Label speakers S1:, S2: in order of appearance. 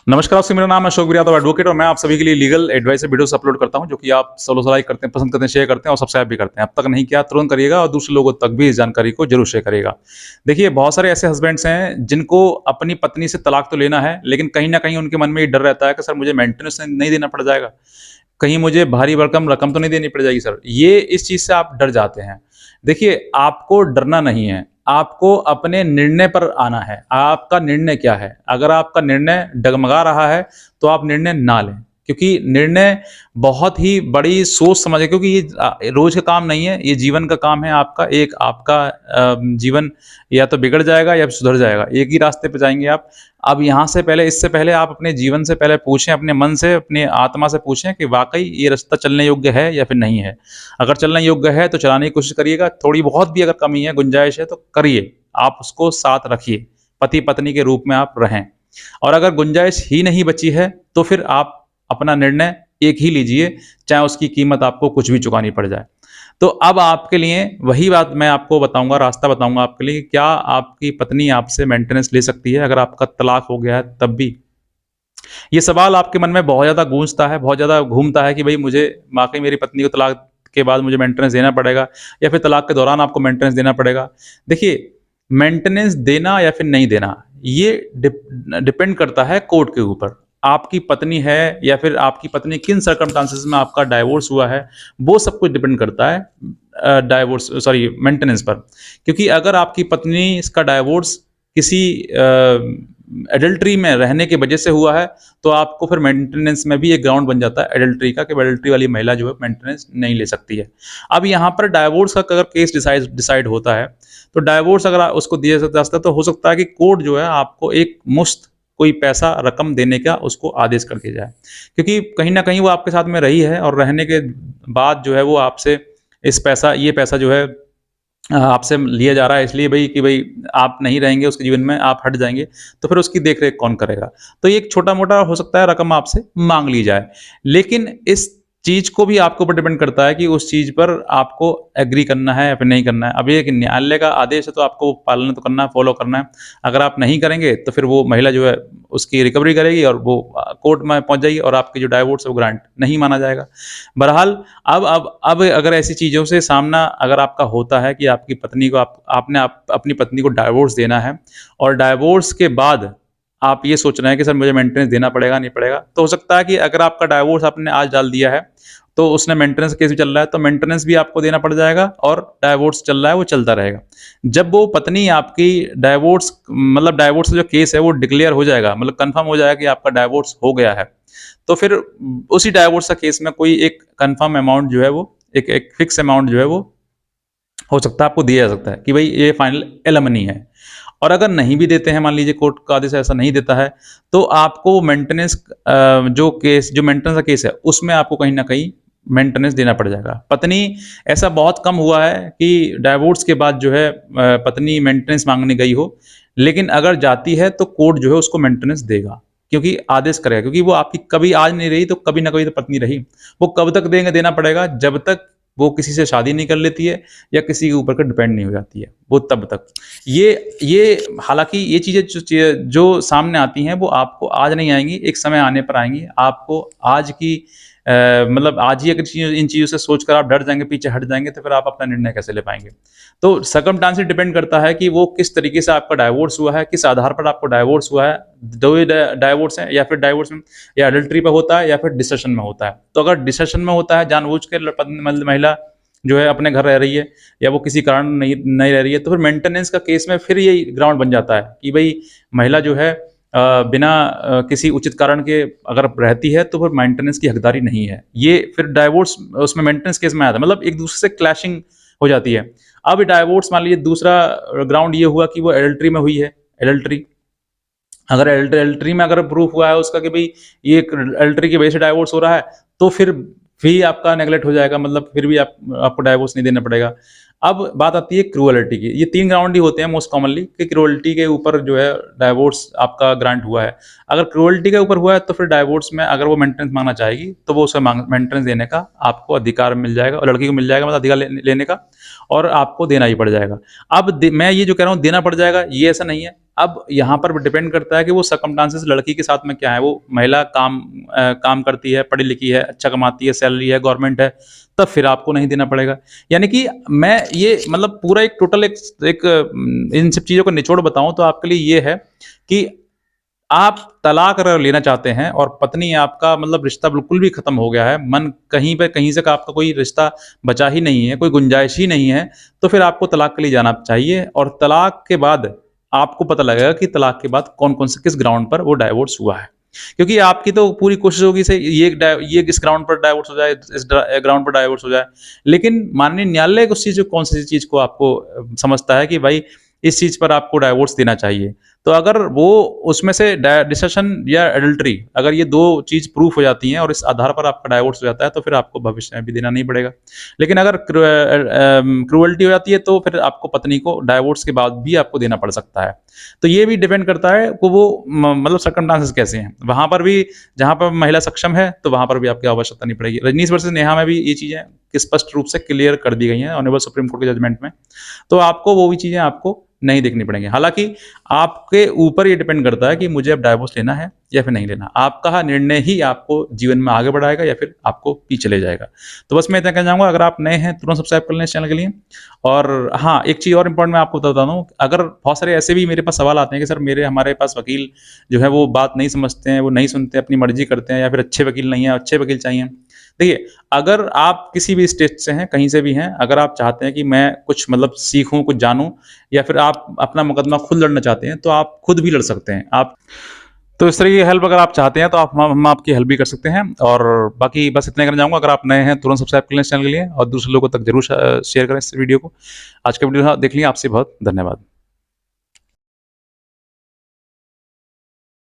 S1: नमस्कार दोस्तों, मेरा नाम है अशोक यादव एडवोकेट और मैं आप सभी के लिए लीगल एडवाइस वीडियोस अपलोड करता हूं जो कि आप फॉलो लाइक करते हैं, पसंद करते हैं, शेयर करते हैं और सब्सक्राइब भी करते हैं। अब तक नहीं किया तुरंत करिएगा और दूसरे लोगों तक भी इस जानकारी को जरूर शेयर करिएगा। देखिए, बहुत सारे ऐसे हस्बैंड्स हैं जिनको अपनी पत्नी से तलाक तो लेना है, लेकिन कहीं ना कहीं उनके मन में ये डर रहता है कि सर मुझे मेंटेनेंस नहीं देना पड़ जाएगा, कहीं मुझे भारी भरकम रकम तो नहीं देनी पड़ जाएगी सर। ये इस चीज़ से आप डर जाते हैं। देखिए, आपको डरना नहीं है, आपको अपने निर्णय पर आना है। आपका निर्णय क्या है? अगर आपका निर्णय डगमगा रहा है, तो आप निर्णय ना लें, क्योंकि निर्णय बहुत ही बड़ी सोच समझ है, क्योंकि ये रोज़ का काम नहीं है, ये जीवन का काम है आपका। एक आपका जीवन या तो बिगड़ जाएगा या सुधर जाएगा, एक ही रास्ते पे जाएँगे आप। अब यहाँ से पहले इससे पहले आप अपने जीवन से पहले पूछें, अपने मन से, अपनी आत्मा से पूछें कि वाक़ई ये रास्ता चलने योग्य है या फिर नहीं है। अगर चलने योग्य है तो चलाने की कोशिश करिएगा, थोड़ी बहुत भी अगर कमी है, गुंजाइश है तो करिए, आप उसको साथ रखिए, पति-पत्नी के रूप में आप रहें। और अगर गुंजाइश ही नहीं बची है, तो फिर आप अपना निर्णय एक ही लीजिए, चाहे उसकी कीमत आपको कुछ भी चुकानी पड़ जाए। तो अब आपके लिए वही बात मैं आपको बताऊँगा, रास्ता बताऊँगा आपके लिए, क्या आपकी पत्नी आपसे मेंटेनेंस ले सकती है अगर आपका तलाक हो गया है तब भी? ये सवाल आपके मन में बहुत ज़्यादा गूँजता है, बहुत ज़्यादा घूमता है कि भई मुझे वाक़ई मेरी पत्नी को तलाक के बाद मुझे मेंटेनेंस देना पड़ेगा या फिर तलाक के दौरान आपको मेंटेनेंस देना पड़ेगा। देखिए, मेंटेनेंस देना या फिर नहीं देना, ये डिपेंड करता है कोर्ट के ऊपर। आपकी पत्नी है या फिर आपकी पत्नी किन सर्कमस्टांसेस में आपका डाइवोर्स हुआ है, वो सब कुछ डिपेंड करता है डाइवोर्स सॉरी मेंटेनेंस पर। क्योंकि अगर आपकी पत्नी इसका डाइवोर्स किसी एडल्टरी में रहने की वजह से हुआ है, तो आपको फिर मेंटेनेंस में भी एक ग्राउंड बन जाता है एडल्टरी का कि एडल्टरी वाली महिला जो है मेंटेनेंस नहीं ले सकती है। अब यहाँ पर डाइवोर्स का अगर केस डिसाइड होता है, तो डाइवोर्स अगर उसको दिया जाता है तो हो सकता है कि कोर्ट जो है आपको एक मुश्त कोई पैसा रकम देने का उसको आदेश करके जाए, क्योंकि कहीं ना कहीं वो आपके साथ में रही है और रहने के बाद जो है वो आपसे ये पैसा जो है आपसे लिया जा रहा है इसलिए भई कि भई आप नहीं रहेंगे उसके जीवन में, आप हट जाएँगे, तो फिर उसकी देख-रेख कौन करेगा? तो ये एक छोटा-मोटा हो सकता है रकम आपसे माँग ली जाए। लेकिन इस चीज़ को भी आपके ऊपर डिपेंड करता है कि उस चीज़ पर आपको एग्री करना है या फिर नहीं करना है। अब ये एक न्यायालय का आदेश है तो आपको पालन तो करना है, फ़ॉलो करना है। अगर आप नहीं करेंगे तो फिर वो महिला जो है उसकी रिकवरी करेगी और वो कोर्ट में पहुँच जाएगी और आपकी जो डाइवोर्स है वो ग्रांट नहीं माना जाएगा। बहरहाल अब अगर ऐसी चीज़ों से सामना अगर आपका होता है कि आपकी पत्नी को अपनी पत्नी को डाइवोर्स देना है और डाइवोर्स के बाद आप ये सोच रहे हैं कि सर मुझे मेंटेनेंस देना पड़ेगा, नहीं पड़ेगा, तो हो सकता है कि अगर आपका डाइवोर्स आपने आज डाल दिया है, तो उसने मेंटेनेंस केस भी चल रहा है, तो मेंटेनेंस भी आपको देना पड़ जाएगा और डाइवोर्स चल रहा है, वो चलता रहेगा। जब वो पत्नी आपकी डाइवोर्स का जो केस है, वो डिक्लेयर हो जाएगा, मतलब कन्फर्म हो जाएगा कि आपका डाइवोर्स हो गया है, तो फिर उसी डाइवोर्स का केस में कोई एक कन्फर्म अमाउंट जो है वो एक फिक्स अमाउंट जो है वो हो सकता है आपको दिया जा सकता है कि भाई ये फाइनल एलिमनी है। और अगर नहीं भी देते हैं, मान लीजिए कोर्ट का आदेश ऐसा नहीं देता है, तो आपको जो मेंटेनेंस का केस है उसमें आपको कहीं ना कहीं मेंटेनेंस देना पड़ जाएगा। पत्नी ऐसा बहुत कम हुआ है कि डाइवोर्स के बाद जो है पत्नी मेंटेनेंस मांगने गई हो, लेकिन अगर जाती है तो कोर्ट जो है उसको मेंटेनेंस देगा, क्योंकि आदेश करेगा, क्योंकि वो आपकी कभी आज नहीं रही तो कभी ना कभी तो पत्नी रही। वो कब तक देना पड़ेगा? जब तक वो किसी से शादी नहीं कर लेती है या किसी के ऊपर का डिपेंड नहीं हो जाती है, वो तब तक। ये हालाँकि ये चीज़ें जो सामने आती हैं वो आपको आज नहीं आएँगी, एक समय आने पर आएँगी। आपको आज की आज ही अगर इन चीज़ों से सोचकर आप डर जाएँगे, पीछे हट जाएँगे, तो फिर आप अपना निर्णय कैसे ले पाएँगे? तो सर्कमस्टेंसेस डिपेंड करता है कि वो किस तरीके से आपका डाइवोर्स हुआ है, किस आधार पर आपको डाइवोर्स हुआ है। 2 ही डाइवोर्स है, या फिर डाइवोर्स में या एडल्टरी पे होता है या फिर डिसेशन में होता है। तो अगर डिसेशन में होता है, जानबूझ के महिला जो है अपने घर रह रही है या वो किसी कारण नहीं रह रही है, तो फिर मेंटेनेंस का केस में फिर यही ग्राउंड बन जाता है कि भई महिला जो है बिना किसी उचित कारण के अगर रहती है तो फिर मेंटेनेंस की हकदारी नहीं है। ये फिर डाइवोर्स उसमें मेंटेनेंस केस में आता है, मतलब एक दूसरे से क्लैशिंग हो जाती है। अब डाइवोर्स मान लीजिए दूसरा ग्राउंड ये हुआ कि वो एडल्टरी में हुई है, एडल्टरी अगर एडल्टरी में अगर प्रूफ हुआ है उसका कि भाई ये एडल्टरी की वजह से डाइवोर्स हो रहा है, तो फिर भी आपका नेगलेक्ट हो जाएगा, मतलब फिर भी आपको डाइवोर्स नहीं देना पड़ेगा। अब बात आती है क्रूअल्टी की। ये 3 ग्राउंड ही होते हैं मोस्ट कॉमनली कि क्रूअल्टी के ऊपर जो है डाइवोर्स आपका ग्रांट हुआ है। अगर क्रूअल्टी के ऊपर हुआ है तो फिर डाइवोर्स में अगर वो मेंटेनेंस मांगना चाहेगी तो वो उसे मेंटेनेंस देने का आपको अधिकार मिल जाएगा और लड़की को मिल जाएगा, मतलब अधिकार लेने का, और आपको देना ही पड़ जाएगा। अब मैं ये जो कह रहा हूँ देना पड़ जाएगा, ये ऐसा नहीं है। अब यहाँ पर डिपेंड करता है कि वो सर्कमस्टांसेस लड़की के साथ में क्या है, वो महिला काम करती है, पढ़ी लिखी है, अच्छा कमाती है, सैलरी है, गवर्नमेंट है, तब फिर आपको नहीं देना पड़ेगा। यानी कि मैं ये मतलब पूरा एक टोटल इन सब चीज़ों को निचोड़ बताऊँ तो आपके लिए ये है कि आप तलाक अगर लेना चाहते हैं और पत्नी आपका मतलब रिश्ता बिल्कुल भी खत्म हो गया है, मन कहीं पे कहीं से का आपका कोई रिश्ता बचा ही नहीं है, कोई गुंजाइश ही नहीं है, तो फिर आपको तलाक के लिए जाना चाहिए और तलाक के बाद आपको पता लगेगा कि तलाक के बाद कौन-कौन से किस ग्राउंड पर वो डाइवोर्स हुआ है। क्योंकि आपकी तो पूरी कोशिश होगी से ये इस ग्राउंड पर डाइवोर्स हो जाए, इस ग्राउंड पर डाइवोर्स हो जाए। लेकिन माननीय न्यायालय उस चीज़ को कौन-सी चीज़ को आपको समझता है कि भाई इस चीज़ पर आपको डाइवोर्स देना चाहिए। तो अगर वो उसमें से डिसेशन या एडल्टरी अगर ये 2 चीज़ प्रूफ हो जाती हैं और इस आधार पर आपका डाइवोर्स हो जाता है, तो फिर आपको भविष्य में भी देना नहीं पड़ेगा। लेकिन अगर क्रूअल्टी हो जाती है, तो फिर आपको पत्नी को डाइवोर्स के बाद भी आपको देना पड़ सकता है। तो ये भी डिपेंड करता है कि वो मतलब सर्कमस्टांसेस कैसे हैं। वहाँ पर भी जहाँ पर महिला सक्षम है, तो वहाँ पर भी आपकी आवश्यकता नहीं पड़ेगी। रजनीश वर्सेस नेहा में भी ये चीज़ें स्पष्ट रूप से क्लियर कर दी गई हैं ऑनरेबल सुप्रीम कोर्ट के जजमेंट में। तो आपको वो भी चीज़ें आपको नहीं देखनी पड़ेंगी। हालाँकि आपके ऊपर ये डिपेंड करता है कि मुझे अब डाइवोर्स लेना है या फिर नहीं लेना। आपका निर्णय ही आपको जीवन में आगे बढ़ाएगा या फिर आपको पीछे ले जाएगा। तो बस मैं इतना कहना चाहूँगा, अगर आप नए हैं तुरंत सब्सक्राइब कर लें इस चैनल के लिए। और हाँ, एक चीज़ और इम्पोर्टेंट मैं आपको बता दूँ, अगर बहुत सारे ऐसे भी मेरे पास सवाल आते हैं कि सर हमारे पास वकील जो है वो बात नहीं समझते हैं, वो नहीं सुनते, अपनी मर्ज़ी करते हैं या फिर अच्छे वकील नहीं हैं, अच्छे वकील चाहिए। देखिए, अगर आप किसी भी स्टेट से हैं, कहीं से भी हैं, अगर आप चाहते हैं कि मैं कुछ मतलब सीखूँ, कुछ जानूँ या फिर आप अपना मुकदमा खुद लड़ना चाहते हैं, तो आप खुद भी लड़ सकते हैं। आप तो इस तरह की हेल्प अगर आप चाहते हैं, तो हम आपकी हेल्प भी कर सकते हैं। और बाकी बस इतना ही कहना चाहूँगा, अगर आप नए हैं, तुरंत सब्सक्राइब कर लें इस चैनल के लिए और दूसरे लोगों तक ज़रूर शेयर करें इस वीडियो को। आज का वीडियो देख लिया, आपसे बहुत धन्यवाद।